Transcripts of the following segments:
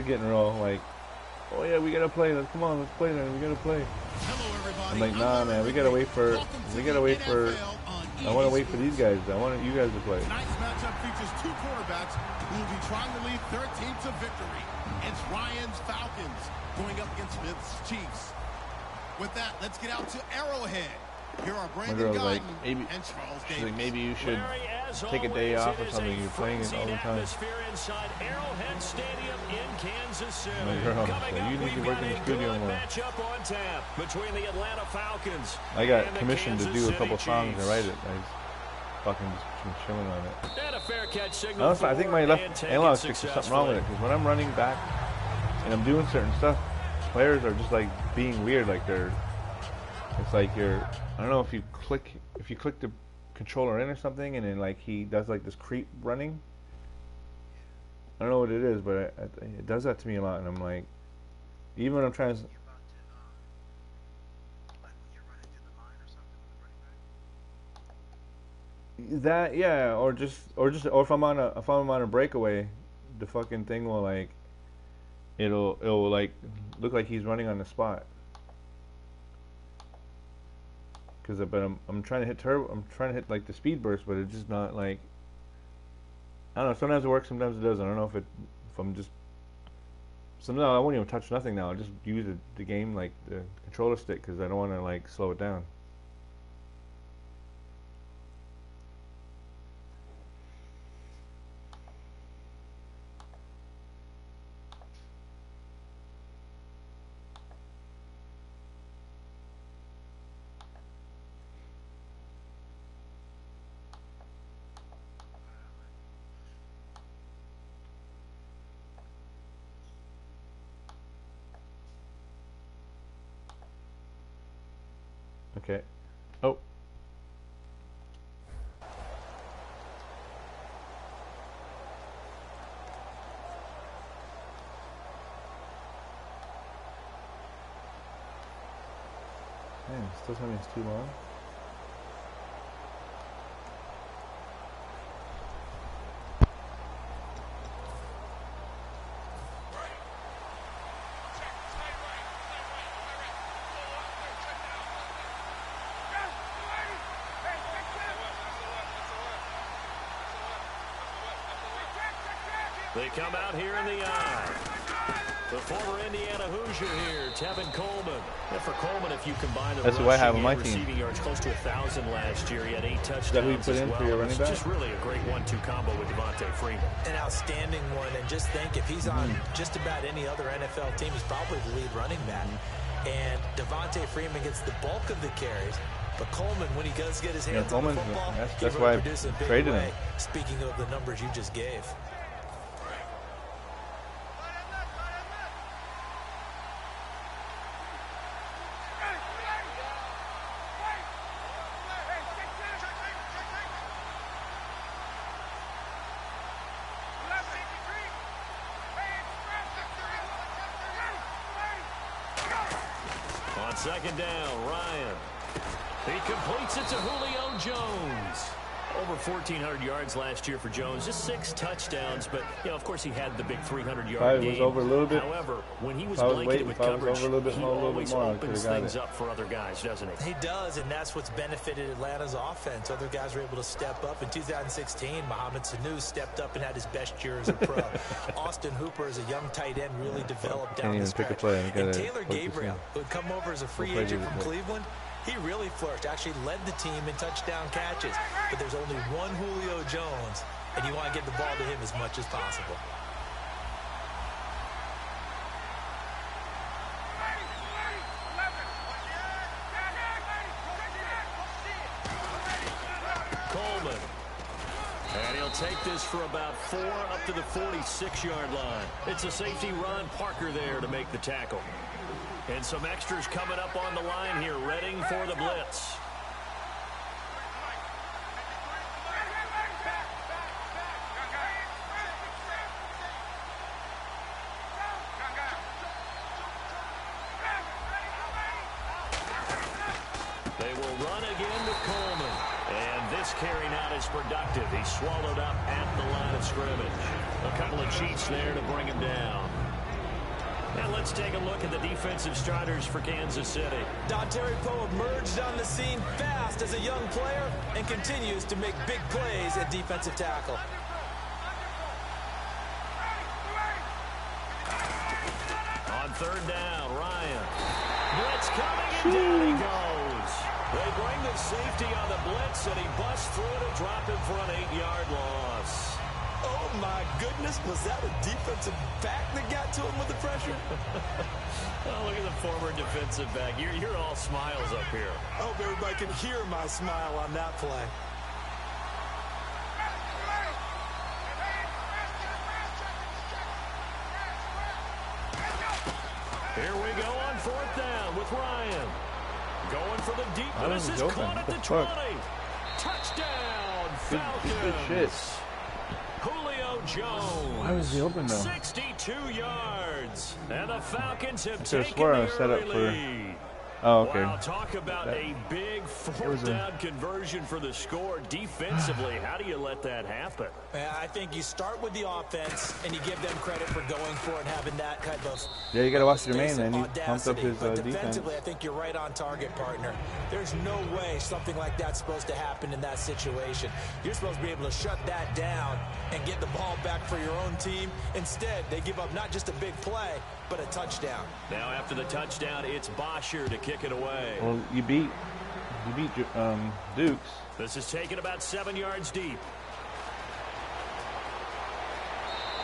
getting real like, oh yeah, we gotta play. Come on, let's play then. We gotta play. I'm like, nah, man, we gotta wait for. I want to wait for these guys. I want you guys to play. Tonight's matchup features two quarterbacks who will be trying to lead their team to victory. It's Ryan's Falcons going up against Smith's Chiefs. With that, let's get out to Arrowhead. Here are Brandon Guyton and Charles Davis. Like maybe you should take a day off or something. You're playing it all the time. Inside Arrowhead Stadium in Kansas City. So you need to work in the studio more. Matchup on tap between the Atlanta Falcons. I got commissioned to do a couple songs and write it. I fucking just been chilling on it. And a fair catch signal. Honestly, I think my left analog stick is something wrong with it because when I'm running back and I'm doing certain stuff, players are just like being weird. Like it's like I don't know if you click the controller in or something, and then like he does like this creep running. I don't know what it is, but it does that to me a lot, and I'm like, even when I'm trying to. That yeah, or if I'm on a breakaway, the fucking thing will like, it'll like look like he's running on the spot. But I'm trying to hit turbo. I'm trying to hit like the speed burst, but it's just not like. I don't know. Sometimes it works, sometimes it doesn't. I don't know if I'm just. So no, I won't even touch nothing now. I'll just use the game like the controller stick because I don't want to like slow it down. Okay. Oh. Man, still telling me it's too long. They come out here in the eye. The former Indiana Hoosier here, Tevin Coleman. And for Coleman, if you combine the rushing and receiving yards, close to 1,000 last year. He had 8 touchdowns as well. It's just really a great 1-2 combo with Devontae Freeman. An outstanding one. And just think, if he's on just about any other NFL team, he's probably the lead running back. And Devontae Freeman gets the bulk of the carries. But Coleman, when he does get his hands on the football, that's why I traded him. Speaking of the numbers you just gave. Second down, Ryan. He completes it to Julio Jones. Over 1,400 yards last year for Jones. Just 6 touchdowns, but, you know, of course, he had the big 300-yard game. Was over a little bit. However, when he was blanketed with coverage, he always opens things it. up for other guys, doesn't he? He does, and that's what's benefited Atlanta's offense. Other guys were able to step up. In 2016, Mohamed Sanu stepped up and had his best year as a pro. Austin Hooper, as a young tight end, really developed down the stretch. And Taylor Gabriel, who had come over as a free agent from Cleveland, he really flourished, actually led the team in touchdown catches. But there's only one Julio Jones, and you want to get the ball to him as much as possible. Coleman. And he'll take this for about 4 up to the 46-yard line. It's a safety run. Parker there to make the tackle. And some extras coming up on the line here, readying for the blitz. They will run again with Coleman. And this carry not as productive. He's swallowed up at the line of scrimmage. A couple of cheats there to bring him down. Let's take a look at the defensive starters for Kansas City. Dontari Poe emerged on the scene fast as a young player and continues to make big plays at defensive tackle. On third down, Ryan. Blitz coming, and down he goes. They bring the safety on the blitz, and he busts through to drop him for an 8-yard loss. Oh, my goodness. Was that a defensive back that got to him with the pressure? Oh, look at the former defensive back. You're all smiles up here. I hope everybody can hear my smile on that play. Here we go on fourth down with Ryan. Going for the deep. This is caught at the 20. Touchdown, Falcons. Good shit. Julio Jones. Why was he open though? 62 yards. And the Falcons have taken the early lead. Oh, okay. Wow, talk about a big fourth down conversion for the score. Defensively, how do you let that happen? I think you start with the offense, and you give them credit for going for it and having that kind of Yeah, you got to watch your man, man. He pumped up his defensively, defense. I think you're right on target, partner. There's no way something like that's supposed to happen in that situation. You're supposed to be able to shut that down and get the ball back for your own team. Instead, they give up not just a big play, but a touchdown. Now after the touchdown, it's Bosher to kick it away. Well, you beat Dukes. This is taken about 7 yards deep.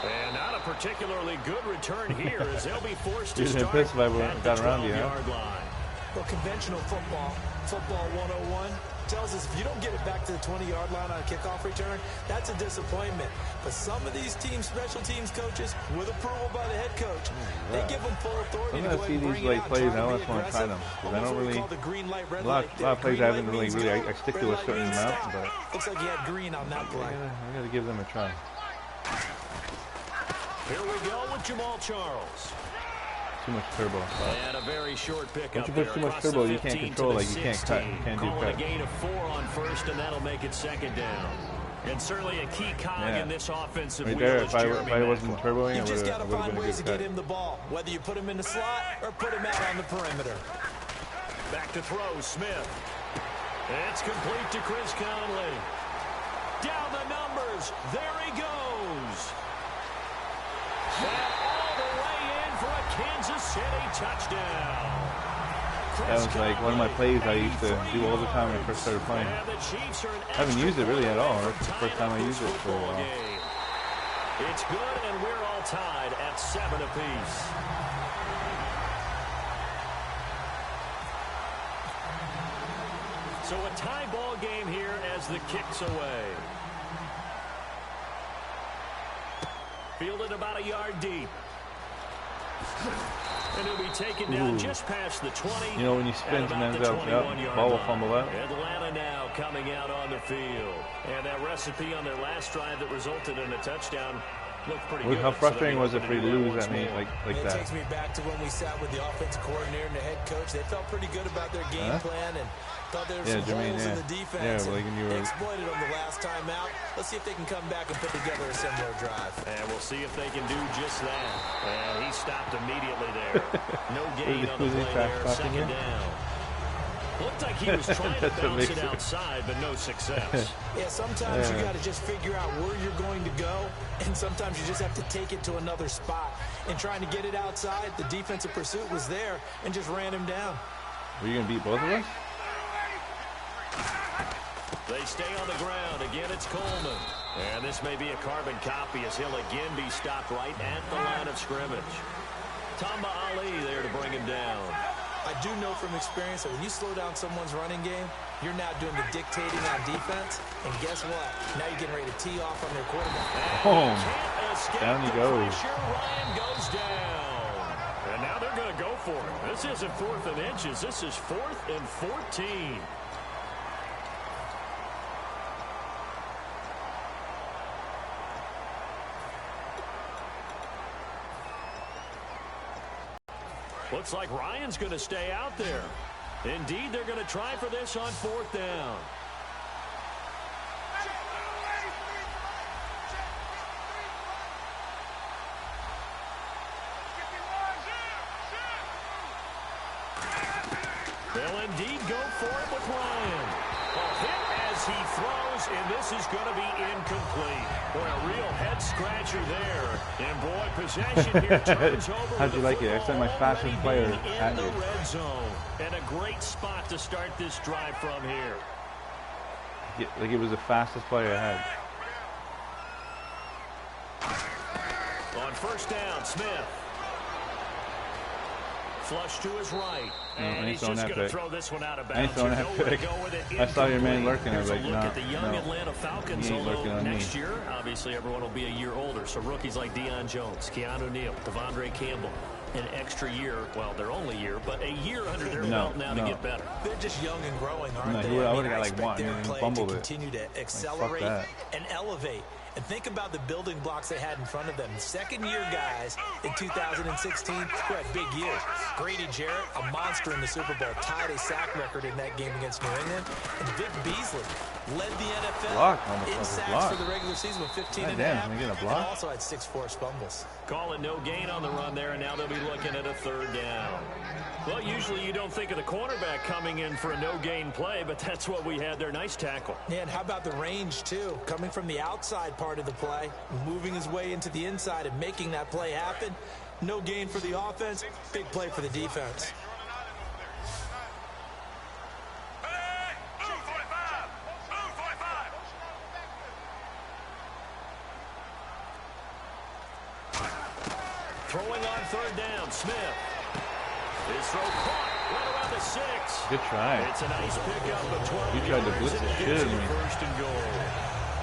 And not a particularly good return here as they'll be forced to start at the 12-yard line. Well, conventional football 101 tells us if you don't get it back to the 20-yard line on a kickoff return, that's a disappointment. But some of these teams, special teams coaches, with approval by the head coach, they give them full authority to go ahead and bring it out. Plays, I always want to try them because I don't really. A lot of plays I haven't really. I stick to a certain amount, but looks like you had green on that play. I gotta give them a try. Here we go with Jamal Charles. Too much turbo. And a very short pick Once up you put too much turbo, you can't control, like you can't cut, you can't do cut. A gain of 4 on first, and that'll make it second down. And certainly a key cog in this offensive right wheel there, is if I wasn't turboing, you just got to find been ways to cut. get him the ball, whether you put him in the slot or put him out on the perimeter. Back to throw, Smith. It's complete to Chris Conley. Down the numbers. There he goes. And all the way in for a Kansas City touchdown. That was like one of my plays I used to do all the time when I first started playing. I haven't used it really at all. That's the first time I used it for a while. It's good, and we're all tied at 7 apiece. So a tie ball game here as the kick's away. Fielded about a yard deep. And he'll be taken down just past the 20. You know, when you spin and ends up, ball will fumble out. Atlanta now coming out on the field. And that recipe on their last drive that resulted in a touchdown looked pretty good. How frustrating was it for you to lose that many, like it that? It takes me back to when we sat with the offensive coordinator and the head coach. They felt pretty good about their game plan and thought there were some holes in the defense. Like they exploited them the last time out. Let's see if they can come back and put together a similar drive. And we'll see if they can do just that. And he stopped immediately there. No gain on the play there. Second down. Looked like he was trying to bounce it outside, but no success. Yeah, sometimes you got to just figure out where you're going to go, and sometimes you just have to take it to another spot. And trying to get it outside, the defensive pursuit was there and just ran him down. Were you going to beat both of us? They stay on the ground. Again, it's Coleman. And this may be a carbon copy as he'll again be stopped right at the line of scrimmage. Tamba Ali there to bring him down. I do know from experience that when you slow down someone's running game, you're now doing the dictating on defense. And guess what? Now you're getting ready to tee off on their quarterback. Boom. Down he goes. Ryan goes down. And now they're going to go for it. This isn't 4th and inches. This is 4th and 14. Looks like Ryan's going to stay out there. Indeed, they're going to try for this on 4th down. They'll indeed go for it with Ryan. A hit as he throws, and this is going to be incomplete. Boy, a real head-scratcher there. And, boy, possession here turns over. How'd you like it? I sent my fastest player at you. Red zone. And a great spot to start this drive from here. Yeah, like it was the fastest player I had. On first down, Smith. Flush to his right. And he's just going to throw this one out of bounds. I saw your man lurking. I was like, look at the young Atlanta Falcons, although next year, obviously, everyone will be a year older. So rookies like Deion Jones, Keanu Neal, Devondre Campbell, an extra year. Well, their only year, but a year under their belt now to get better. They're just young and growing, aren't they? I would have got like one and fumbled it. Continue to accelerate and elevate. And think about the building blocks they had in front of them. Second-year guys in 2016 who had big years. Grady Jarrett, a monster in the Super Bowl, tied a sack record in that game against New England. And Vic Beasley led the NFL in sacks for the regular season with 15 and a half. And also had 6 forced fumbles. Call it no gain on the run there, and now they'll be looking at a third down. Well, usually you don't think of the cornerback coming in for a no-gain play, but that's what we had there. Nice tackle. Yeah, and how about the range, too? Coming from the outside part of the play, moving his way into the inside and making that play happen. No gain for the offense, big play for the defense. Throwing on third down, Smith. His throw caught right around the 6. Good try. It's a nice pickup of 12. You tried to blitz the shit out of me. First and goal.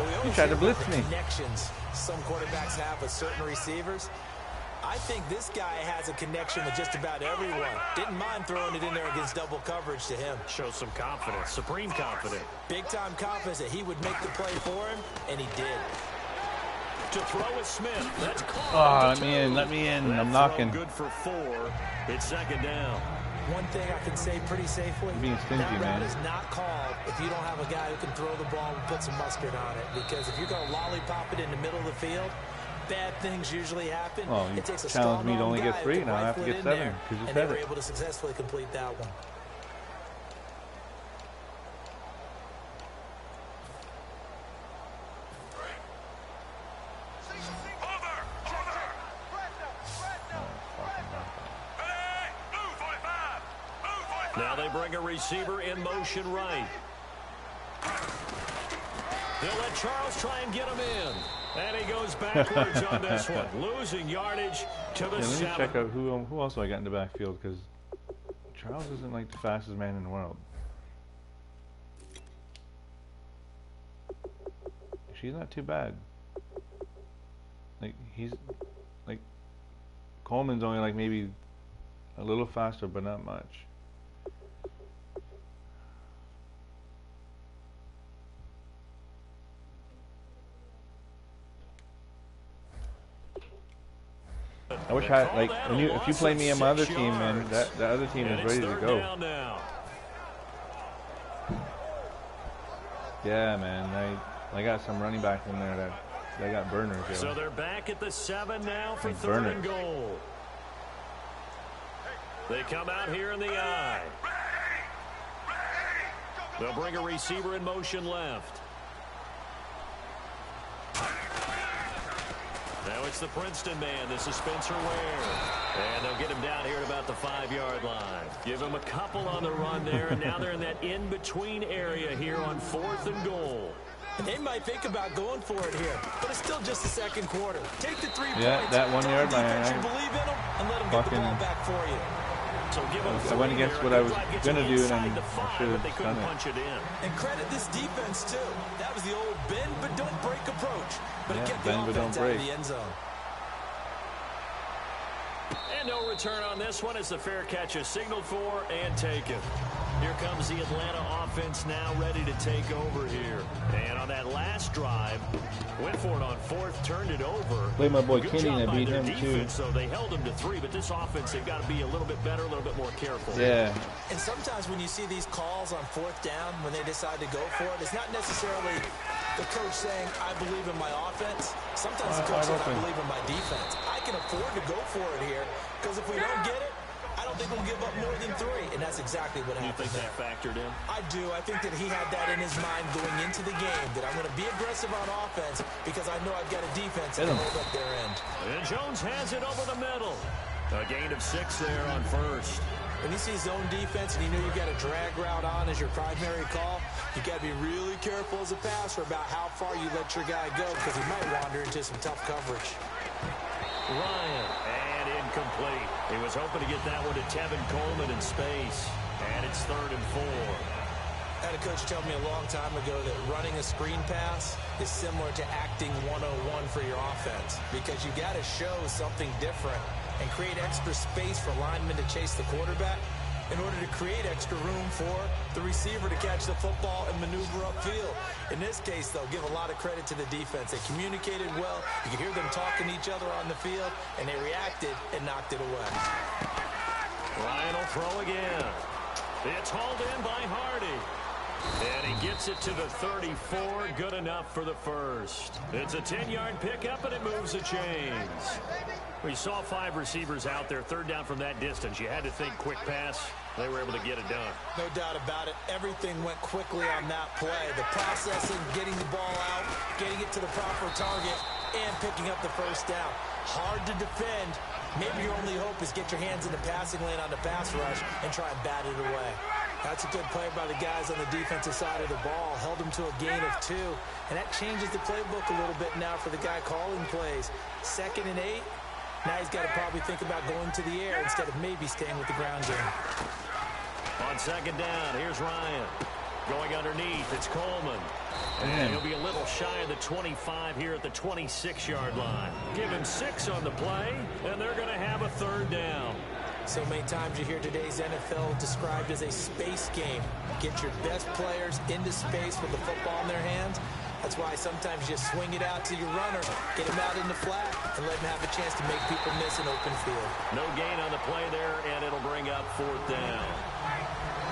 Well, you tried to blitz me. Connections some quarterbacks have with certain receivers. I think this guy has a connection with just about everyone. Didn't mind throwing it in there against double coverage to him. Shows some confidence, supreme confidence. Big-time confidence that he would make the play for him, and he did. To throw with Smith. That's called. Oh, let me in. I'm knocking. Good for 4. It's second down. One thing I can say pretty safely, being stingy, that route man. is not called if you don't have a guy who can throw the ball and put some mustard on it. Because if you're going to lollipop it in the middle of the field, bad things usually happen. Well, it takes a challenge me to strong only guy get 3, who now I have to rifle it get in 7. there, And they were able to successfully complete that one. Now they bring a receiver in motion right. They'll let Charles try and get him in. And he goes backwards on this one. Losing yardage to the 7. Let me check out who else I got in the backfield, because Charles isn't like the fastest man in the world. She's not too bad. Like Coleman's only like maybe a little faster, but not much. I wish I like if you play me on my other team, man, that other team is ready to go. Yeah, man, I got some running backs in there that they got burners. Yo. So they're back at the 7 now for third and goal. They come out here in the I. They'll bring a receiver in motion left. Now it's the Princeton man. This is Spencer Ware. And they'll get him down here at about the 5-yard line. Give him a couple on the run there. And now they're in that in-between area here on 4th and goal. And they might think about going for it here, but it's still just the second quarter. Take the 3 points. Yeah, that 1 yard line. You believe in them, and let them get the ball back for you. So give them I went against what I was going to do, and I should have done it. Punch it in. And credit this defense, too. That was the old bend but don't break approach. But it kept the offense out of the end zone. And no return on this one as the fair catch is signaled for and taken. Here comes the Atlanta offense now ready to take over here. And on that last drive, went for it on 4th, turned it over. Play my boy Kenny, and I beat him too. So they held him to 3, but this offense, they've got to be a little bit better, a little bit more careful. Yeah. And sometimes when you see these calls on 4th down, when they decide to go for it, it's not necessarily the coach saying, I believe in my offense. Sometimes the coach says, I believe in my defense. I can afford to go for it here, because if we don't get it, I don't think we'll give up more than 3, and that's exactly what happened. You think that factored in? I do. I think that he had that in his mind going into the game, that I'm going to be aggressive on offense because I know I've got a defense that can hold up their end. And Jones has it over the middle. A gain of 6 there on first. When you see zone defense and you know you've got a drag route on as your primary call, you got to be really careful as a passer about how far you let your guy go because he might wander into some tough coverage. Ryan, and incomplete. He was hoping to get that one to Tevin Coleman in space. And it's 3rd and 4. I had a coach tell me a long time ago that running a screen pass is similar to acting 101 for your offense because you got to show something different and create extra space for linemen to chase the quarterback in order to create extra room for the receiver to catch the football and maneuver upfield. In this case, though, give a lot of credit to the defense. They communicated well. You could hear them talking to each other on the field, and they reacted and knocked it away. Ryan will throw again. It's hauled in by Hardy. And he gets it to the 34. Good enough for the first. It's a 10-yard pickup, and it moves the chains. We saw 5 receivers out there. 3rd down from that distance. You had to think quick pass. They were able to get it done. No doubt about it. Everything went quickly on that play. The processing, getting the ball out, getting it to the proper target, and picking up the first down. Hard to defend. Maybe your only hope is get your hands in the passing lane on the pass rush and try and bat it away. That's a good play by the guys on the defensive side of the ball. Held them to a gain of 2. And that changes the playbook a little bit now for the guy calling plays. 2nd and 8. Now he's got to probably think about going to the air instead of maybe staying with the ground game. On 2nd down, here's Ryan. Going underneath, it's Coleman. And he'll be a little shy of the 25 here at the 26-yard line. Give him 6 on the play, and they're going to have a 3rd down. So many times you hear today's NFL described as a space game. Get your best players into space with the football in their hands. That's why sometimes you swing it out to your runner, get him out in the flat, and let him have a chance to make people miss an open field. No gain on the play there, and it'll bring up 4th down.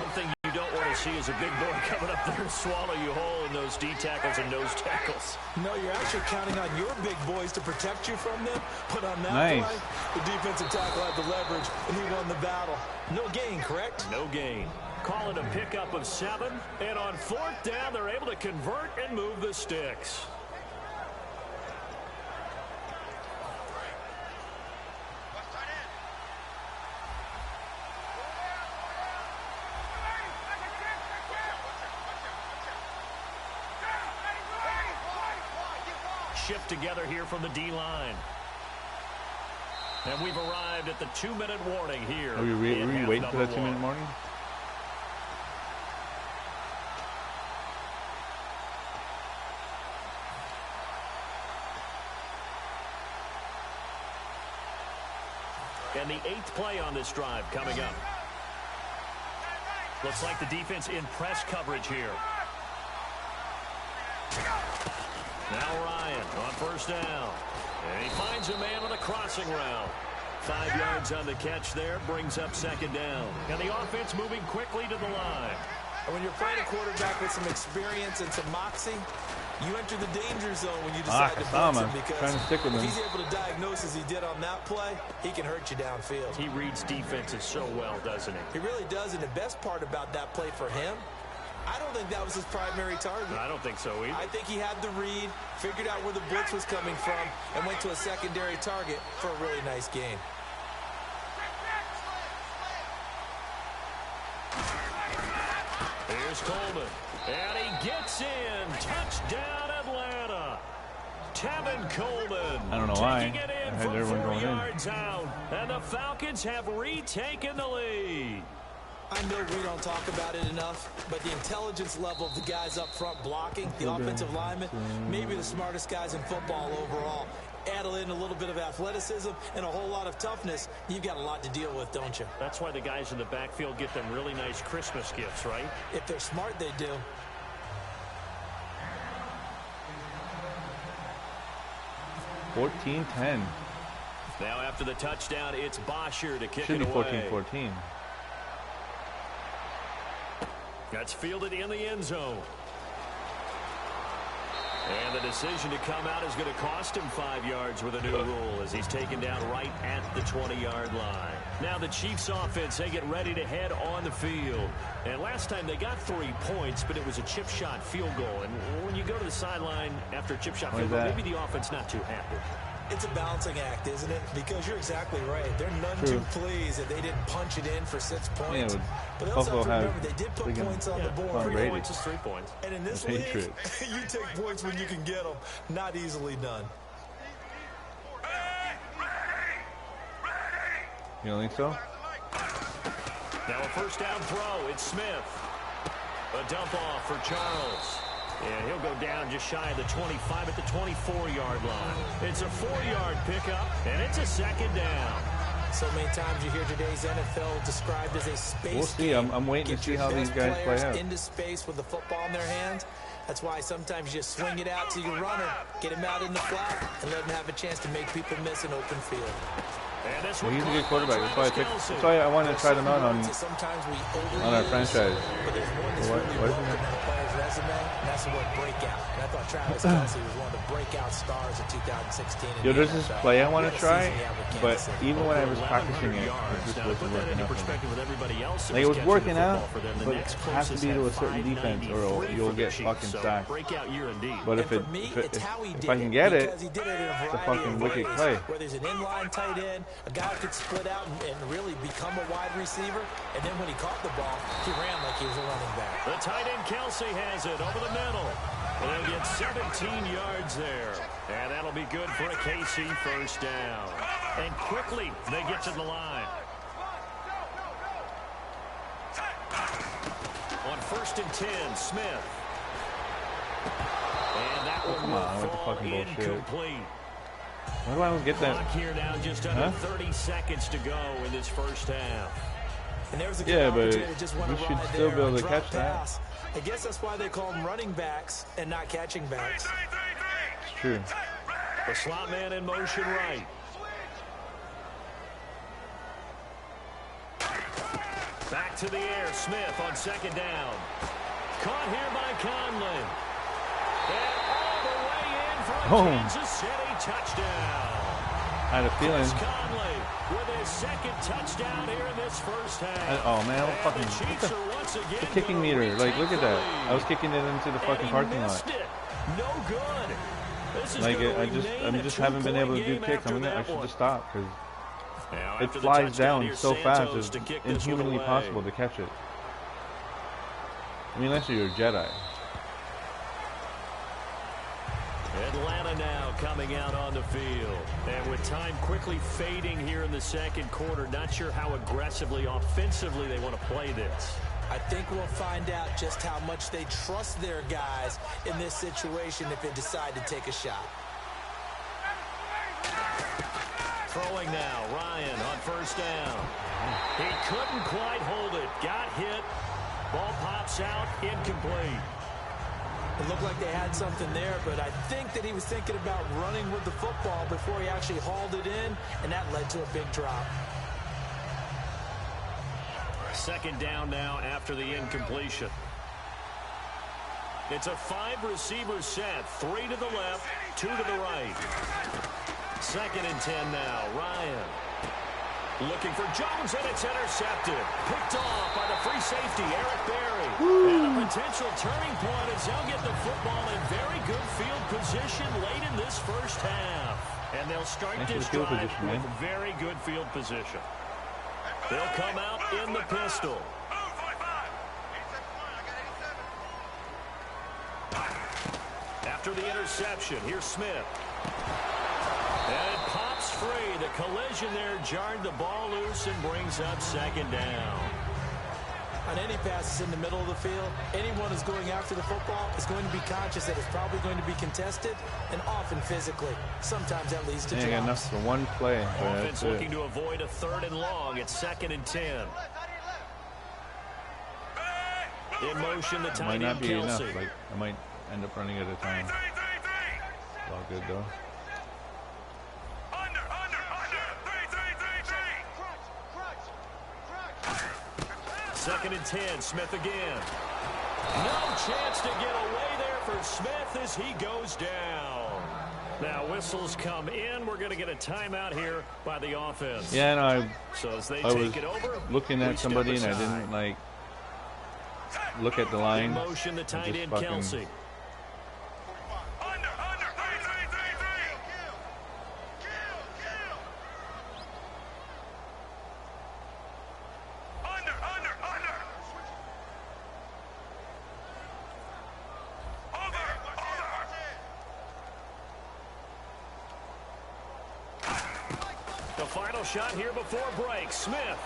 One thing you don't want to see is a big boy coming up there and swallow you whole in those D tackles and nose tackles. No, you're actually counting on your big boys to protect you from them. But on that play, the defensive tackle had the leverage, and he won the battle. No gain, correct? No gain. Call it a pickup of 7, and on 4th down, they're able to convert and move the sticks. Shift together here from the D-line. And we've arrived at the 2-minute warning here. Are we waiting for that 2-minute warning? And the 8th play on this drive coming up. Looks like the defense in press coverage here. Now Ryan on 1st down. And he finds a man on a crossing route. 5 yards on the catch there, brings up 2nd down. And the offense moving quickly to the line. And when you're playing a quarterback with some experience and some moxie, you enter the danger zone when you decide to blitz him, because if he's able to diagnose as he did on that play, he can hurt you downfield. He reads defenses so well, doesn't he? He really does, and the best part about that play for him, I don't think that was his primary target. I don't think so either. I think he had the read, figured out where the blitz was coming from, and went to a secondary target for a really nice gain. Here's Coleman, and he gets in. Touchdown, Atlanta. Tevin Coleman. I don't know why. Taking it in from 4 yards out, and the Falcons have retaken the lead. I know we don't talk about it enough, but the intelligence level of the guys up front blocking, the offensive linemen, maybe the smartest guys in football overall. Add in a little bit of athleticism and a whole lot of toughness, you've got a lot to deal with, don't you? That's why the guys in the backfield get them really nice Christmas gifts, right? If they're smart, they do. $14-10. Now after the touchdown, it's Bosher to kick Should it be away. 14-14. That's fielded in the end zone. And the decision to come out is going to cost him 5 yards with a new rule as he's taken down right at the 20-yard line. Now the Chiefs offense, they get ready to head on the field. And last time they got 3 points, but it was a chip shot field goal. And when you go to the sideline after a chip shot field goal, maybe the offense not too happy. It's a balancing act, isn't it? Because you're exactly right. They're none too pleased that they didn't punch it in for 6 points. Yeah, but they also have to remember they did put points on the board. 3 points is 3 points. And in this league, you take points when you can get them. Not easily done. You don't think so? Now a first down throw. It's Smith. A dump off for Charles. And he'll go down just shy of the 25 at the 24-yard line. It's a 4-yard pickup, and it's a second down. So many times you hear today's NFL described as a space We'll see. I'm waiting to see how these guys play out. Into space with the football in their hands. That's why sometimes you swing it out to your runner, get him out in the flat, and let him have a chance to make people miss an open field. Well, he's a good quarterback. That's why I wanted to try them out on our franchise. What is it? Resume, and that's the word breakout. And I thought Travis Kelce was one of the breakout stars of 2016. Yo, there's this play I want to try, but even when I was practicing it, it just wasn't working out. Like, it was working out, but it has to be to a certain defense, or you'll get fucking sacked. But if I can get it, it's a fucking wicked play. Where there's an inline tight end, a guy could split out and really become a wide receiver, and then when he caught the ball, he ran like he was a running back. The tight end Kelce has it over the middle. And they'll get 17 yards there. And that'll be good for a KC first down. And quickly, they get to the line. On 1st and 10, Smith. And that one will fall incomplete. Why do I always get that? Clock here now, just under 30 seconds to go in this first half. And there was a yeah, but you should still be able to catch that. I guess that's why they call them running backs and not catching backs. It's true. The slot man in motion right. Back to the air. Smith on 2nd down. Caught here by Conley. And all the way in for a Kansas City touchdown. I had a feeling. Conley with his 2nd touchdown here in this first half. Oh man, I'm fucking the kicking meter. Like, look at that. I was kicking it into the fucking parking lot. No good. Like, I just haven't been able to do kicks. I should just stop because it flies down so fast. It's inhumanly possible to catch it. I mean, unless you're a Jedi. Atlanta now coming out on the field. And with time quickly fading here in the 2nd quarter, not sure how aggressively, offensively they want to play this. I think we'll find out just how much they trust their guys in this situation if they decide to take a shot. Throwing now, Ryan on 1st down. He couldn't quite hold it. Got hit. Ball pops out, incomplete. It looked like they had something there, but I think that he was thinking about running with the football before he actually hauled it in, and that led to a big drop. 2nd down now after the incompletion. It's a 5-receiver set. 3 to the left, 2 to the right. 2nd and 10 now. Ryan looking for Jones, and it's intercepted. Picked off by the free safety, Eric Berry. And a potential turning point as they'll get the football in very good field position late in this first half. And they'll start this drive with very good field position. They'll come out in the pistol. After the interception, here's Smith. And it pops free. The collision there jarred the ball loose and brings up 2nd down. On any passes in the middle of the field, anyone who's going after the football is going to be conscious that it's probably going to be contested and often physically. Sometimes that leads to drops. Got enough for one play. Offense looking to avoid a 3rd and long. It's 2nd and 10. In motion, the tight end might not be Kelce. enough. Like, I might end up running out of time. It's all good though. 2nd and 10, Smith again. No chance to get away there for Smith as he goes down. Now whistles come in. We're going to get a timeout here by the offense. Yeah, no, I was looking at somebody and I didn't like look at the line. Motion the tight end Kelsey. Shot here before break. Smith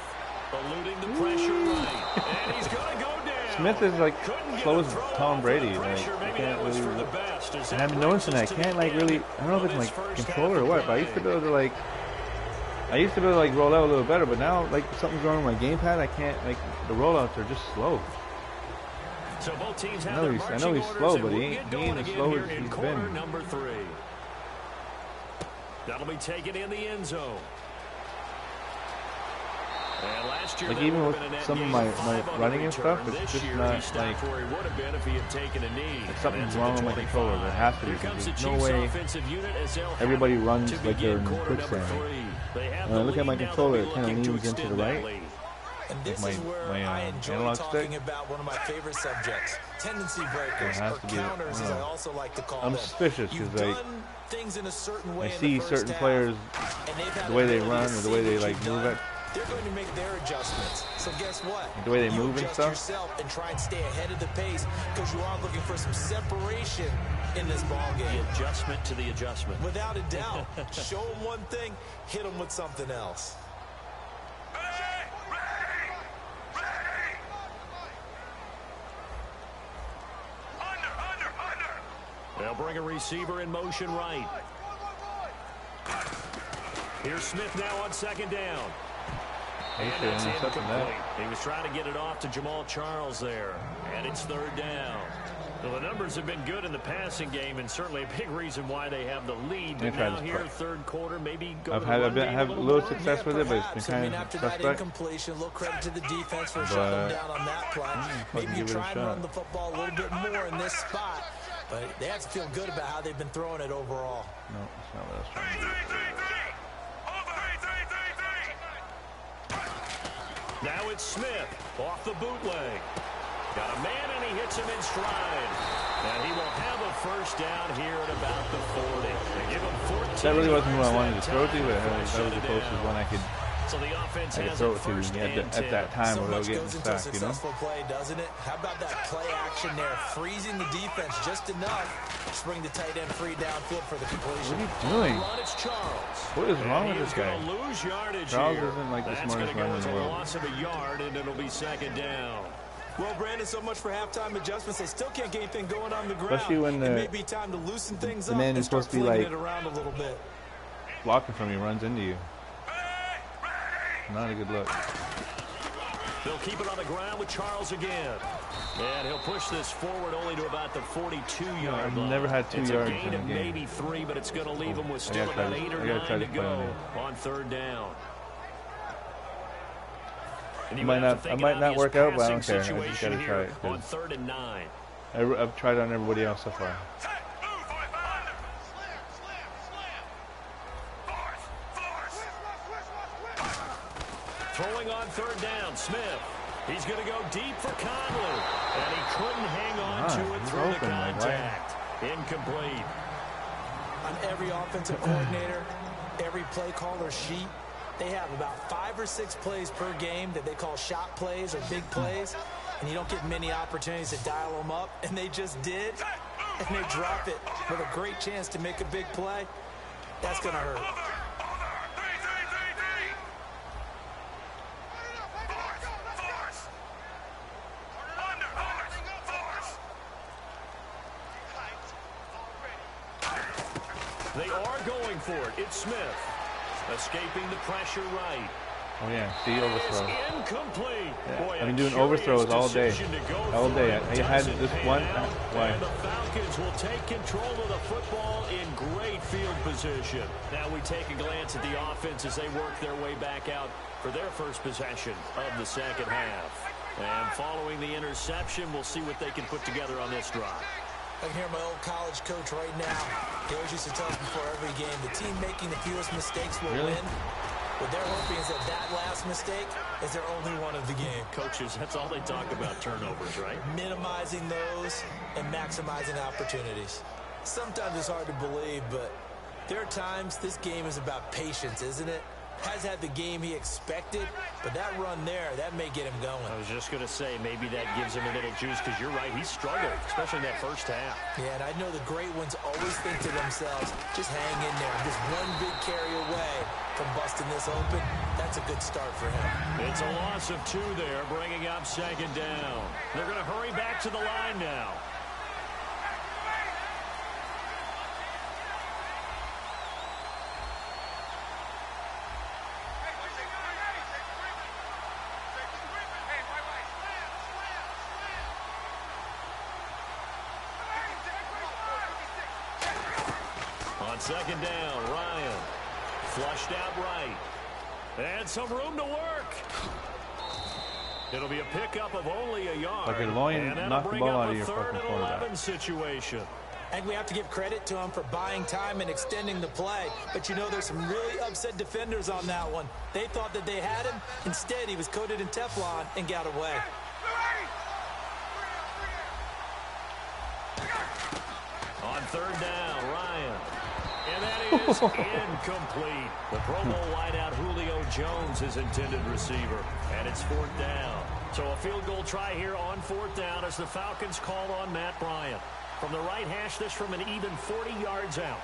eluding the pressure right. And he's going to go down. Smith is like slow as Tom Brady. Like, you can't really look. And I've been noticing that I can't like really, I don't know if it's my controller or what, but I used to be able to like roll out a little better, but now like something's wrong with my gamepad. I can't, like, the rollouts are just slow. So both teams have I know he's slow, but he ain't as slow as he's been. Number 3. That'll be taken in the end zone. Like, even with some of my running and stuff, it's just not like, something's wrong with my controller. There has to be, because there's no way everybody runs like they're in quicksand. When I look at my controller, it kind of leans into the right. And this is where I enjoy talking about one of my favorite subjects, tendency breakers, or counters, as I also like to call them. I'm suspicious because I see certain players, the way they run or the way they like move it. They're going to make their adjustments. So guess what? The way they move and stuff. Yourself and try and stay ahead of the pace, because you are looking for some separation in this ball game. The adjustment to the adjustment. Without a doubt. Show them one thing, hit them with something else. They'll bring a receiver in motion right. Here's Smith now on second down. And it's incomplete. He was trying to get it off to Jamal Charles there. And it's third down. Well, the numbers have been good in the passing game, and certainly a big reason why they have the lead. But now here, third quarter, maybe go I've had a little success with it, but it's been kind of after suspect. That incompletion, a little credit to the defense for shutting them down on that play. Maybe you try and run the football a little bit more in this spot, but they have to feel good about how they've been throwing it overall. No, that's not what I was trying to do. Now it's Smith off the bootleg. Got a man, and he hits him in stride. And he will have a first down here at about the 40. They give him 14. That really wasn't who I wanted to throw to, but that was the closest one I could throw it to at that time without getting stuck, you know? Play, doesn't it? How about that play action there, freezing the defense just enough to bring the tight end free downfield for the completion. What are you doing? What is wrong with this guy? Charles isn't like the smartest runner in the world. Loss of a yard, and it'll be second down. Well, Brandon, so much for halftime adjustments. They still can't get anything going on the ground. Especially when it may be time to loosen things the man who's supposed to be like around a little bit. Blocking from you runs into you. Not a good look. They'll keep it on the ground with Charles again. And he'll push this forward only to about the 42-yard line. I've never had 2 yards in a game. Maybe 3, but it's going to leave him with still about 8 or 9 to go on third down. I might not work out, but I don't care. I just got to try it. On 3rd and 9. I've tried on everybody else so far. Throwing on third down, Smith. He's going to go deep for Conley. And he couldn't hang on to it through the contact. Incomplete. On every offensive coordinator, every play caller sheet, they have about 5 or 6 plays per game that they call shot plays or big plays. And you don't get many opportunities to dial them up. And they just did. And they drop it with a great chance to make a big play. That's going to hurt. They are going for it. It's Smith. Escaping the pressure right. Oh, yeah. See, overthrow. Incomplete. Yeah. Boy, I've been doing overthrows all day. All day. I had this one. Why? And the Falcons will take control of the football in great field position. Now we take a glance at the offense as they work their way back out for their first possession of the second half. And following the interception, we'll see what they can put together on this drive. I can hear my old college coach right now. He always used to tell us before every game, the team making the fewest mistakes will win. What they're hoping is that last mistake is their only one of the game. Coaches, that's all they talk about, turnovers, right? Minimizing those and maximizing opportunities. Sometimes it's hard to believe, but there are times this game is about patience, isn't it? Has had the game he expected, but that run there, that may get him going. I was just going to say, maybe that gives him a little juice, because you're right, he struggled, especially in that first half. Yeah, and I know the great ones always think to themselves, just hang in there. Just one big carry away from busting this open. That's a good start for him. It's a loss of 2 there, bringing up 2nd down. They're going to hurry back to the line now. On 2nd down, Ryan flushed out right. And some room to work. It'll be a pickup of only a yard. And that'll bring up a 3rd and 11 situation. And we have to give credit to him for buying time and extending the play. But, you know, there's some really upset defenders on that one. They thought that they had him. Instead, he was coated in Teflon and got away. On 3rd down, Ryan. And that is incomplete. The Pro Bowl wideout Julio Jones, his intended receiver. And it's 4th down. So a field goal try here on 4th down as the Falcons call on Matt Bryant. From the right hash, this from an even 40 yards out.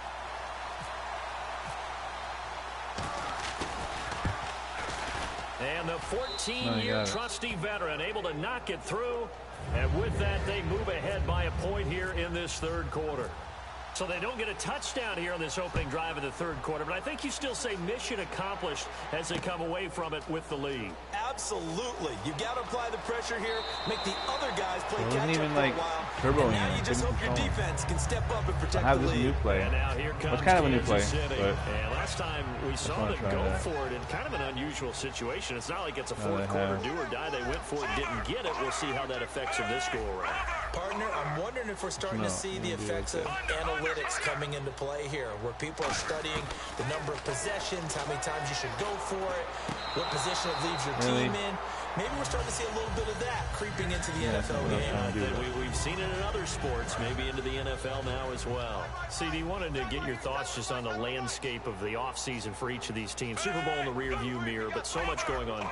And the 14-year trusty veteran able to knock it through. And with that, they move ahead by a point here in this 3rd quarter. So they don't get a touchdown here on this opening drive of the 3rd quarter, but I think you still say mission accomplished as they come away from it with the lead. Absolutely. You got to apply the pressure here, make the other guys play catch up for a while. And now you just hope your defense can step up and protect the lead. I have this new play. And now here comes it's kind of a new play. But and last time we saw them go for it in kind of an unusual situation. It's not like it's a 4th quarter do or die. They went for it, didn't get it. We'll see how that affects them this go around. Partner, I'm wondering if we're starting to see the effects of analytics coming into play here, where people are studying the number of possessions, how many times you should go for it, what position it leaves your team in. Maybe we're starting to see a little bit of that creeping into the NFL game. We've seen it in other sports, maybe into the NFL now as well. CD, wanted to get your thoughts just on the landscape of the offseason for each of these teams. Super Bowl in the rearview mirror, but so much going on.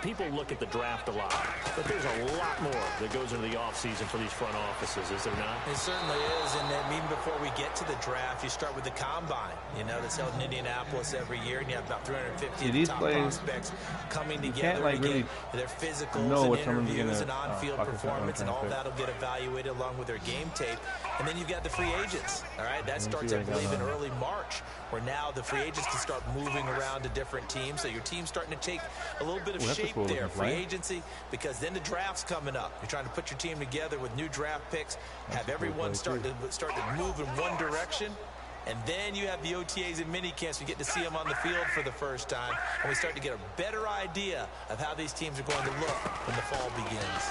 People look at the draft a lot, but there's a lot more that goes into the offseason for these front offices, is there not? It certainly is, and then even before we get to the draft, you start with the combine, you know, that's held in Indianapolis every year, and you have about 350 of the top prospects coming together again. Their physicals and interviews and on-field performance and all that'll get evaluated along with their game tape. And then you've got the free agents, all right? That starts, I believe, in early March, where now the free agents can start moving around to different teams. So your team's starting to take a little bit of shape there, free agency, because then the draft's coming up. You're trying to put your team together with new draft picks, have everyone start to move in one direction. And then you have the OTAs and mini camps. You get to see them on the field for the first time. And we start to get a better idea of how these teams are going to look when the fall begins.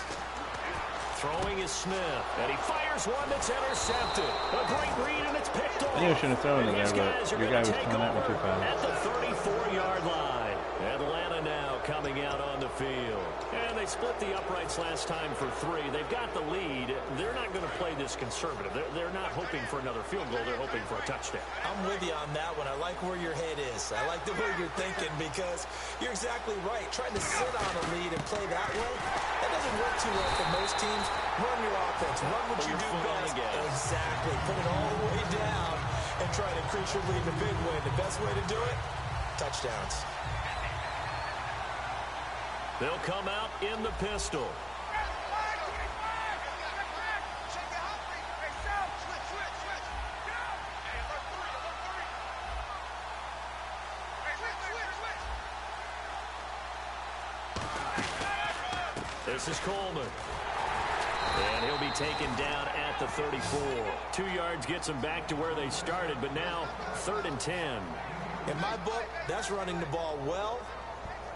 Throwing is Smith. And he fires one that's intercepted. A great read, and it's picked off. I knew I shouldn't have thrown it there, but your guy was throwing that one too fast. At the 34-yard line. Atlanta now coming out on the field. And they split the uprights last time for 3. They've got the lead. They're not going to play this conservative. They're not hoping for another field goal. They're hoping for a touchdown. I'm with you on that one. I like where your head is. I like the way you're thinking, because you're exactly right. Trying to sit on a lead and play that way, that doesn't work too well for most teams. Run your offense. Run what you do best. Exactly. Put it all the way down and try to increase your lead in a big way. The best way to do it, touchdowns. They'll come out in the pistol. This is Coleman. And he'll be taken down at the 34. 2 yards gets them back to where they started, but now 3rd and 10. In my book, that's running the ball well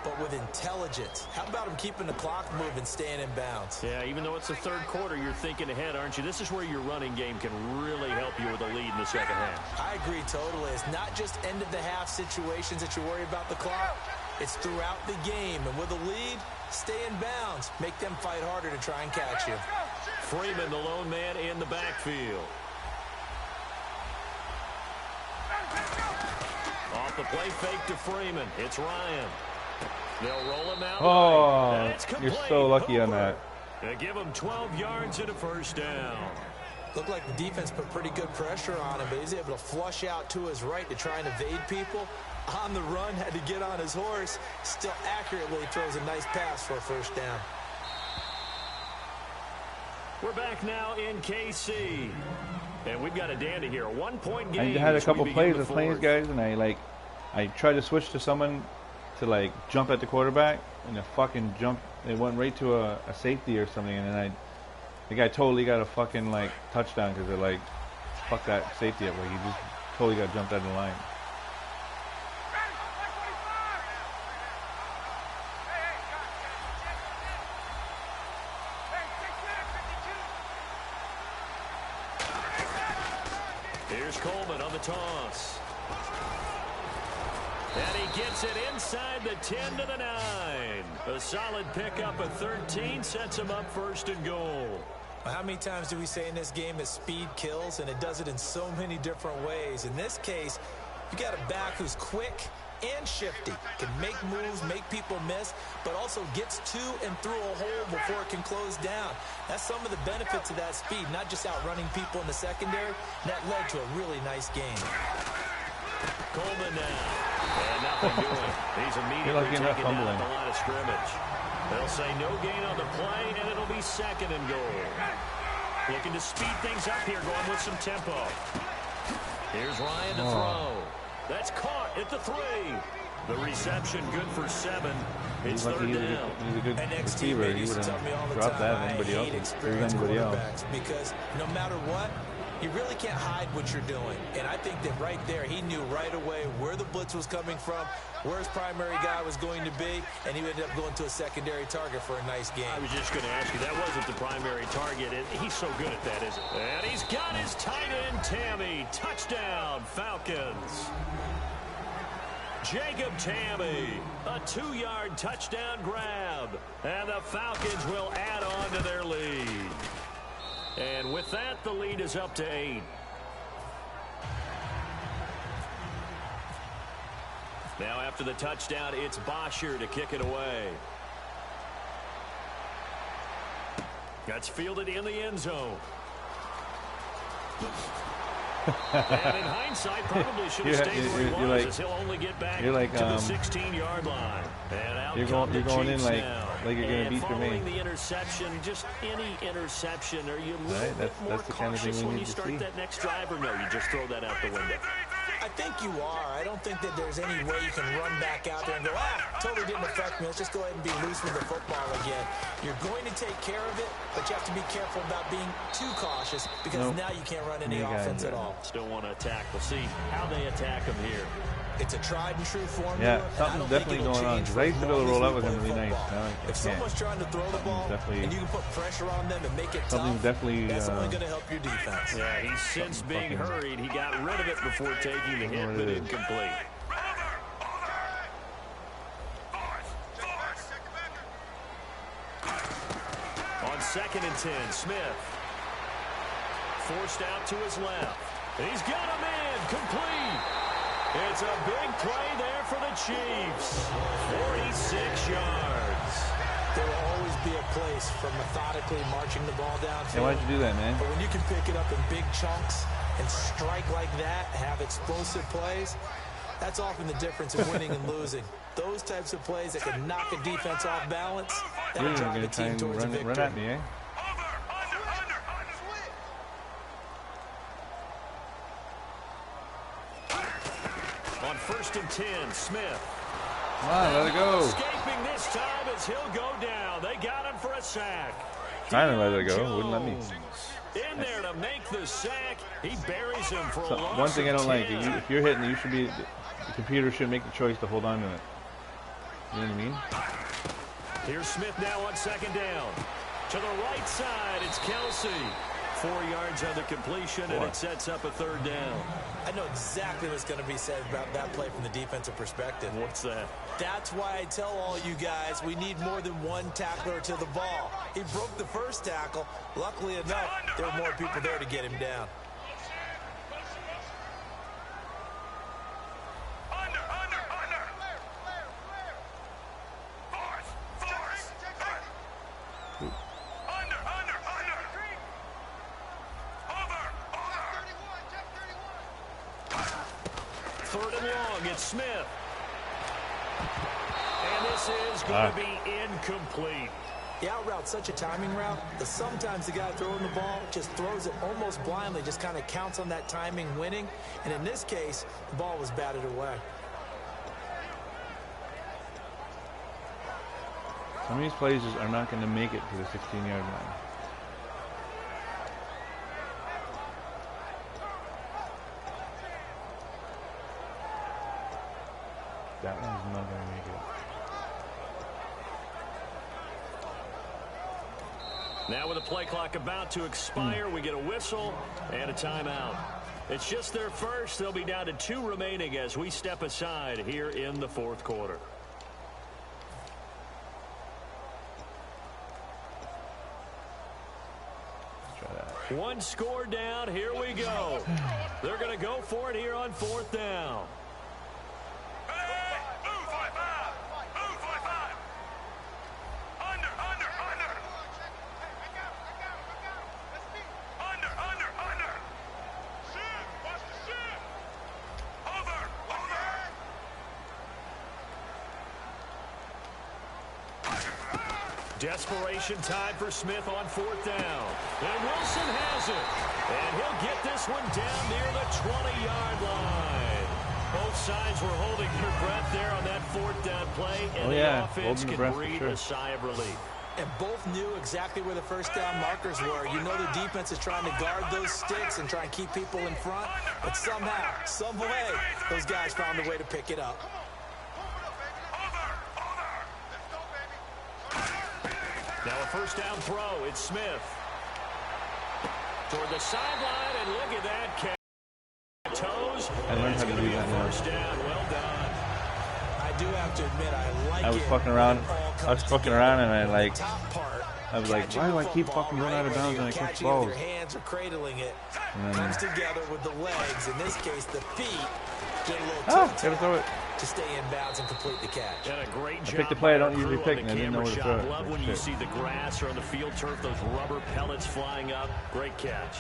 but with intelligence. How about him keeping the clock moving, staying in bounds? Yeah, even though it's the third quarter, you're thinking ahead, aren't you? This is where your running game can really help you with a lead in the second half. I agree totally. It's not just end-of-the-half situations that you worry about the clock. It's throughout the game. And with a lead, stay in bounds. Make them fight harder to try and catch you. Freeman, the lone man in the backfield. Off the play fake to Freeman. It's Ryan. They'll roll him out. Oh, you're so lucky on that. They give him 12 yards and a first down. Looked like the defense put pretty good pressure on him, but he's able to flush out to his right to try and evade people. On the run, had to get on his horse. Still accurately throws a nice pass for a first down. We're back now in KC. And we've got a dandy here. A 1-point game. I had a couple plays of playing guys, and I tried to switch to someone to like jump at the quarterback, and the fucking jump, it went right to a safety or something, and then the guy totally got a fucking like touchdown because they're like, fuck that safety up, like he just totally got jumped out of the line. Here's Coleman on the toss. And he gets it inside the 10 to the 9. A solid pickup of 13 sets him up first and goal. How many times do we say in this game that speed kills, and it does it in so many different ways? In this case, you got a back who's quick and shifty, can make moves, make people miss, but also gets to and through a hole before it can close down. That's some of the benefits of that speed, not just outrunning people in the secondary. That led to a really nice game. Coleman now. And nothing doing. He's immediately taken down at the line of scrimmage. They'll say no gain on the play, and it'll be second and goal. Looking to speed things up here, going with some tempo. Here's Ryan to throw. That's caught at the 3. The reception good for 7. It's third down. He's a good receiver. He would have dropped that anybody else. Because no matter what, you really can't hide what you're doing. And I think that right there, he knew right away where the blitz was coming from, where his primary guy was going to be, and he ended up going to a secondary target for a nice game. I was just going to ask you, that wasn't the primary target, and he's so good at that, isn't he? And he's got his tight end, Tammy. Touchdown, Falcons. Jacob Tammy, a 2-yard touchdown grab, and the Falcons will add on to their lead. And with that, the lead is up to 8. Now after the touchdown, it's Bosher to kick it away. That's fielded in the end zone. And in hindsight, probably should have stayed where he was, as he'll only get back to the 16-yard line. And out you're going in like you're going to beat your man. The interception, just any interception, are you a little bit more that's the kind of cautious thing we when need you to start see. that next drive, or no, you just throw that out the window? I think you are. I don't think that there's any way you can run back out there and go, totally didn't affect me. Let's just go ahead and be loose with the football again. You're going to take care of it, but you have to be careful about being too cautious because now you can't run any offense at all. Still want to attack. We'll see how they attack him here. It's a tried and true formula. Yeah, something's definitely going on. Because I used to be able to roll out with him really nice. If someone's trying to throw the ball and you can put pressure on them and make it tough, that's only going to help your defense. Yeah, he's since being hurried. He got rid of it before taking the hit, but incomplete. On 2nd and 10, Smith. Forced out to his left. He's got him in. Complete. It's a big play there for the Chiefs. 46 yards. There will always be a place for methodically marching the ball downfield. Yeah, why'd you do that, man? But when you can pick it up in big chunks and strike like that, have explosive plays, that's often the difference in winning and losing. Those types of plays that can knock a defense off balance, that'll drive a team towards a victory. Run at me, eh? On 1st and 10, Smith. Come on, let it go. Escaping this time as he'll go down. They got him for a sack. Trying to let it go. Wouldn't let me. In there to make the sack. He buries him for a loss. One thing I don't like, if you're hitting, you should be, the computer should make the choice to hold on to it. You know what I mean? Here's Smith now on second down. To the right side, it's Kelsey. 4 yards on the completion, and it sets up a third down. I know exactly what's going to be said about that play from the defensive perspective. What's that? That's why I tell all you guys we need more than one tackler to the ball. He broke the first tackle. Luckily enough, there were more people there to get him down. Third and long, it's Smith. And this is going to be incomplete. The out route's such a timing route that sometimes the guy throwing the ball just throws it almost blindly, just kind of counts on that timing winning. And in this case, the ball was batted away. Some of these plays are not going to make it to the 16-yard line. That one's not going to make it. Now with the play clock about to expire, we get a whistle and a timeout. It's just their first. They'll be down to 2 remaining as we step aside here in the fourth quarter. Let's try that. One score down. Here we go. They're going to go for it here on fourth down. Desperation time for Smith on fourth down. And Wilson has it. And he'll get this one down near the 20-yard line. Both sides were holding their breath there on that fourth down play. And the offense can breathe a sigh of relief. And both knew exactly where the first down markers were. You know the defense is trying to guard those sticks and try and keep people in front. But somehow, some way, those guys found a way to pick it up. Now a first down throw. It's Smith. Toward the sideline, and look at that catch. Toes. I learned how to do that now. First down. Well done. I do have to admit, I like it. I was fucking around. I was like, why do I keep fucking going out of bounds when I catch balls? Your hands or cradling it comes together with the legs. In this case, the feet get a little gotta throw it to stay in bounds and complete the catch. And a great job. I picked the play I don't usually pick, and I didn't know where to throw it. Love when you see the grass or on the field turf, those rubber pellets flying up. Great catch.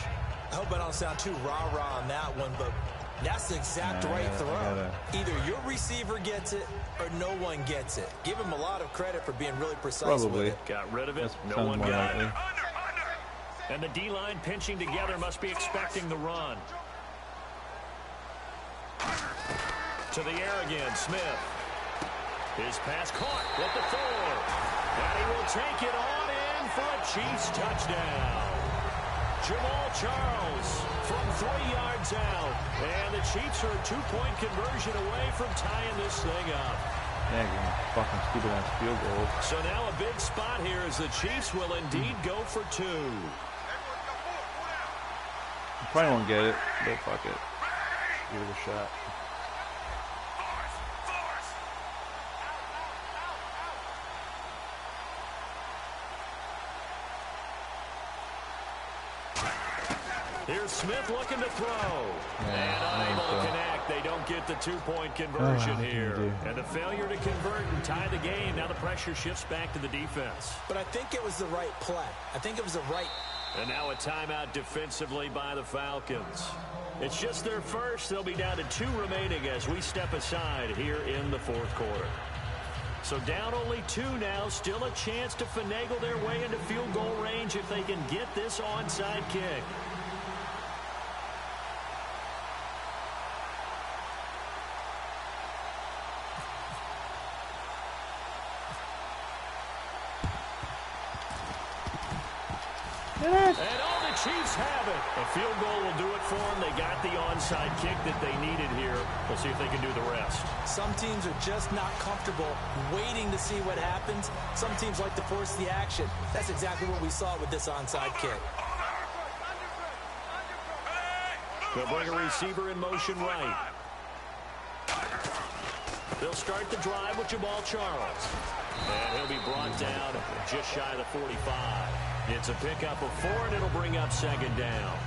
I hope I don't sound too rah-rah on that one, but that's the exact right throw. Either your receiver gets it or no one gets it. Give him a lot of credit for being really precise with it. Got rid of it. No one got it. And the D-line pinching together must be expecting the run. To the air again, Smith. His pass caught with the throw. And he will take it on in for a Chiefs touchdown. Jamal Charles from 3 yards out. And the Chiefs are a 2-point conversion away from tying this thing up. Yeah, fucking stupid ass field goal. So now a big spot here as the Chiefs will indeed go for 2. You probably won't get it, but fuck it. Give it a shot. Here's Smith looking to throw. And unable to connect. They don't get the 2-point conversion here. And the failure to convert and tie the game. Now the pressure shifts back to the defense. But I think it was the right play. I think it was the right. And now a timeout defensively by the Falcons. It's just their first. They'll be down to 2 remaining as we step aside here in the fourth quarter. So down only 2 now. Still a chance to finagle their way into field goal range if they can get this onside kick. And all the the Chiefs have it. A field goal will do it for them. They got the onside kick that they needed here. We'll see if they can do the rest. Some teams are just not comfortable waiting to see what happens. Some teams like to force the action. That's exactly what we saw with this onside kick. They'll bring a receiver in motion right. They'll start the drive with Jamal Charles. And he'll be brought down just shy of the 45. It's a pickup of 4, and it'll bring up second down.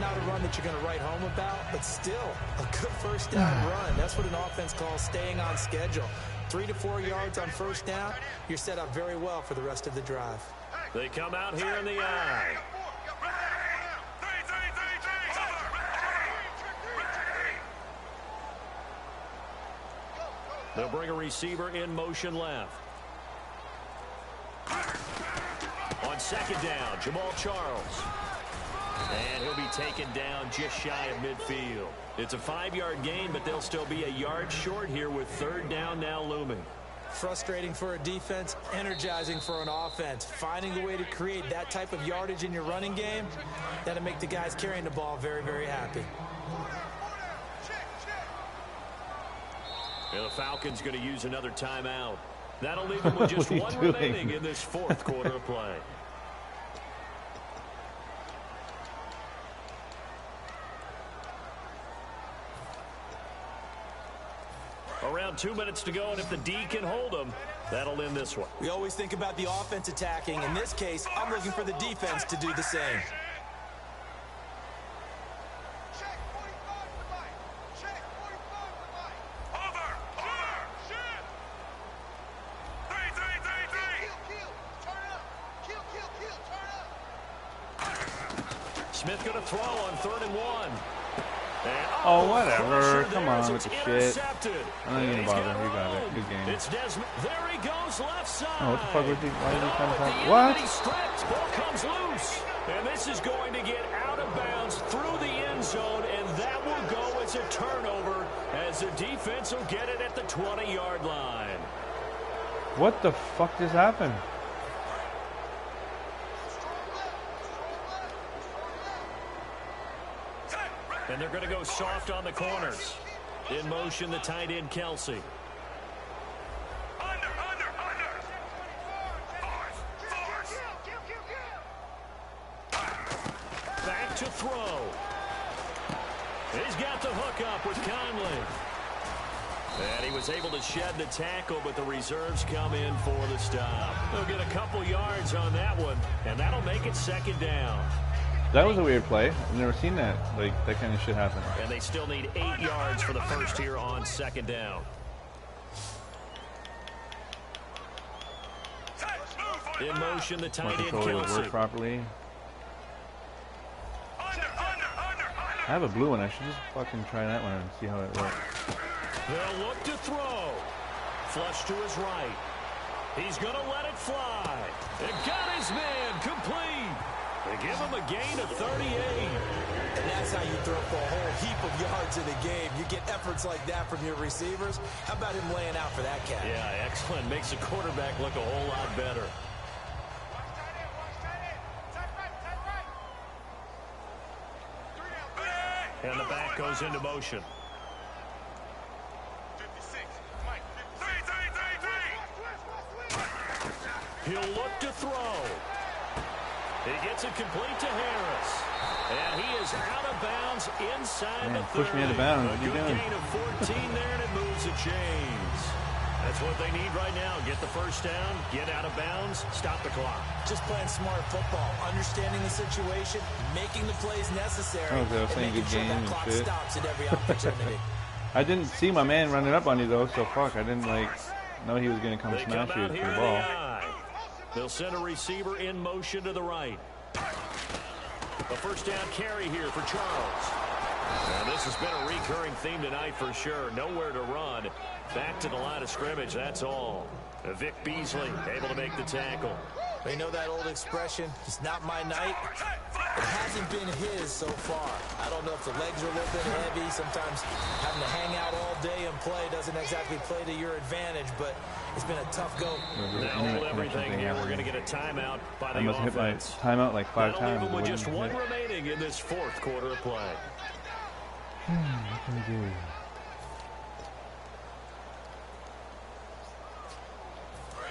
Not a run that you're going to write home about, but still a good first down run. That's what an offense calls staying on schedule. 3 to 4 yards on first down, you're set up very well for the rest of the drive. They come out here in the eye. They'll bring a receiver in motion left. On second down, Jamal Charles. And he'll be taken down just shy of midfield. It's a 5-yard gain, but they'll still be a yard short here with third down now looming. Frustrating for a defense, energizing for an offense. Finding a way to create that type of yardage in your running game, that'll make the guys carrying the ball very, very happy. And the Falcons going to use another timeout. That'll leave them with just one remaining in this fourth quarter of play. Around 2 minutes to go, and if the D can hold them, that'll end this one. We always think about the offense attacking. In this case, I'm looking for the defense to do the same. Smith going to throw on 3rd and 1. And, oh, whatever. Come on with the shit. I'm not even bothering. We got it. Good game. It's Desmond. There he goes, left side. Oh, what the fuck was he? Why did he come from? What? Ball comes loose. And this is going to get out of bounds through the end zone, and that will go as a turnover as the defense will get it at the 20-yard line. What the fuck just happened? And they're going to go soft on the corners. In motion, the tight end, Kelsey. Back to throw. He's got the hook up with Conley. And he was able to shed the tackle, but the reserves come in for the stop. They'll get a couple yards on that one, and that'll make it second down. That was a weird play. I've never seen that. Like, that kind of shit happen. And they still need 8 yards for the first here on second down. In motion, the tight end, Kelsey. Work properly. I have a blue one. I should just fucking try that one and see how it works. They'll look to throw. Flush to his right. He's going to let it fly. It got his man complete. They give him a gain of 38. And that's how you throw for a whole heap of yards in a game. You get efforts like that from your receivers. How about him laying out for that cat? Yeah, excellent. Makes the quarterback look a whole lot better. And the back goes into motion. He'll look to throw. He gets it complete to Harris. And he is out of bounds inside the 30. Push me out of bounds. What are you doing? Gain of 14 there, and it moves the chains. That's what they need right now. Get the first down, get out of bounds, stop the clock. Just playing smart football, understanding the situation, making the plays necessary, and making sure that clock stops at every opportunity. I didn't see my man running up on you, though, so fuck. I didn't, like, know he was going to come smash you for the ball. They'll send a receiver in motion to the right. A first down carry here for Charles. And this has been a recurring theme tonight for sure. Nowhere to run. Back to the line of scrimmage, that's all. Vic Beasley able to make the tackle. They know that old expression, it's not my night. It hasn't been his so far. I don't know if the legs are a little bit heavy. Sometimes having to hang out all day and play doesn't exactly play to your advantage, but it's been a tough go. Now hold everything here. We're going to get a timeout by the offense. I must hit my timeout like 5 times. Even with just one remaining in this fourth quarter of play. What can we do?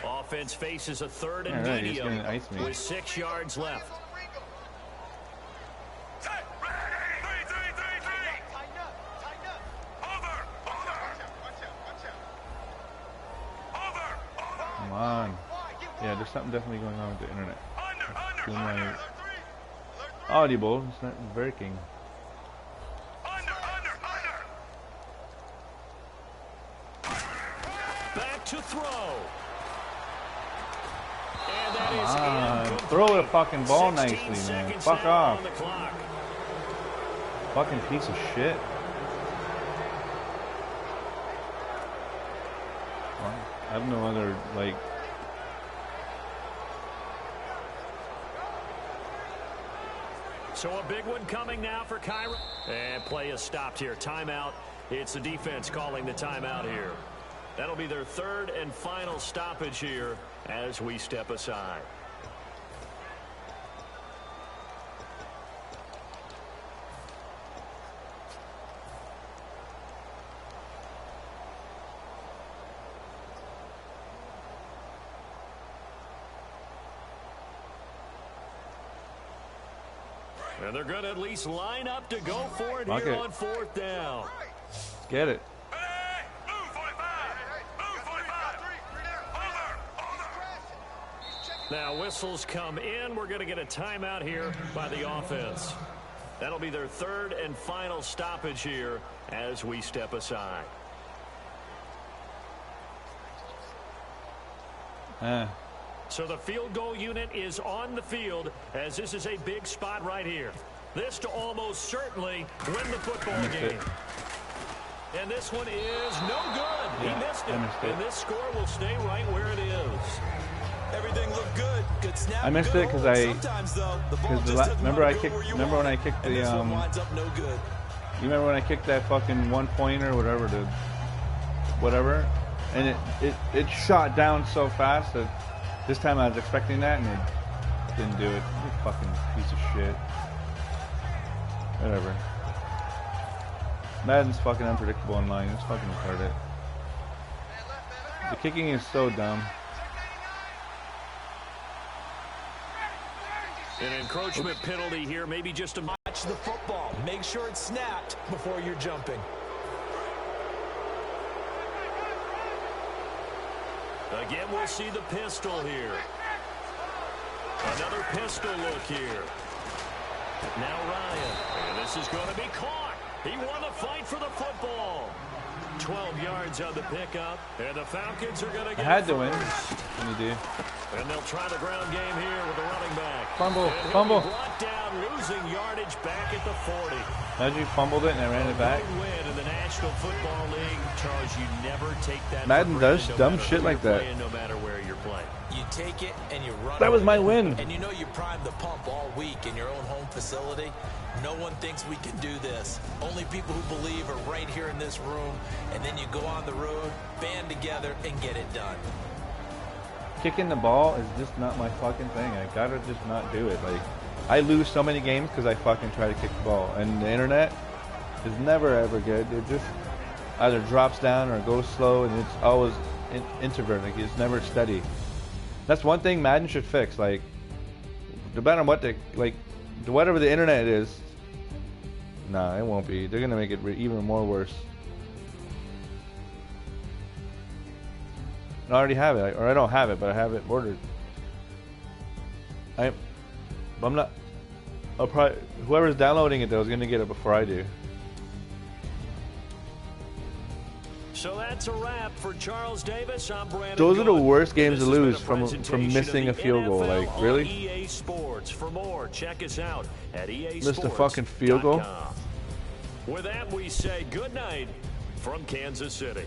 Offense faces a third and medium with 6 yards left. Come on. Yeah, there's something definitely going on with the internet. Doing my audible, it's not working. Back to throw. Come on, throw the fucking ball nicely, man. Fuck off. Fucking piece of shit. I have no other, like... So a big one coming now for Kyra. And play is stopped here. Timeout. It's the defense calling the timeout here. That'll be their third and final stoppage here as we step aside. And they're going to at least line up to go for it here on 4th down. Get it. Now whistles come in. We're going to get a timeout here by the offense. That'll be their third and final stoppage here as we step aside. So the field goal unit is on the field as this is a big spot right here. This to almost certainly win the football game. And this one is no good. He missed it. And this score will stay right where it is. Everything looked good. Good snap. I missed it because remember when I kicked the you remember when I kicked that fucking 1-pointer or whatever, and it shot down so fast that this time I was expecting that and it didn't do it. You fucking piece of shit. Whatever. Madden's fucking unpredictable online. It's fucking retarded. The kicking is so dumb. An encroachment penalty here, maybe just to watch the football. Make sure it's snapped before you're jumping. Again, we'll see the pistol here. Another pistol look here. Now Ryan, and this is going to be caught. He won the fight for the football. 12 yards on the pickup, and the Falcons are going to get I had to win. What do you do? And they'll try the ground game here with the running back. Fumble, and fumble. Brought down, losing yardage back at the 40. Imagine you fumbled it and I ran it back. Win in the National Football League, Charles. You never take that. Madden does dumb shit like that. No matter where you're playing. You take it and you run. That was my win. And you know you primed the pump all week in your own home facility. No one thinks we can do this. Only people who believe are right here in this room. And then you go on the road, band together, and get it done. Kicking the ball is just not my fucking thing. I gotta just not do it. Like, I lose so many games because I fucking try to kick the ball. And the internet is never ever good. It just either drops down or goes slow, and it's always introvert. Like, it's never steady. That's one thing Madden should fix. Like, no matter what whatever the internet is, nah, it won't be. They're gonna make it even more worse. I already have it, or I don't have it, but I have it ordered. I'm not. I'll probably, whoever's downloading it though is gonna get it before I do. So that's a wrap for Charles Davis. I'm Brandon. Those are the worst games to lose from missing a field goal. Like, really? EA Sports. For more, check us out at EASports.com. Missed a fucking field goal. With that, we say good night from Kansas City.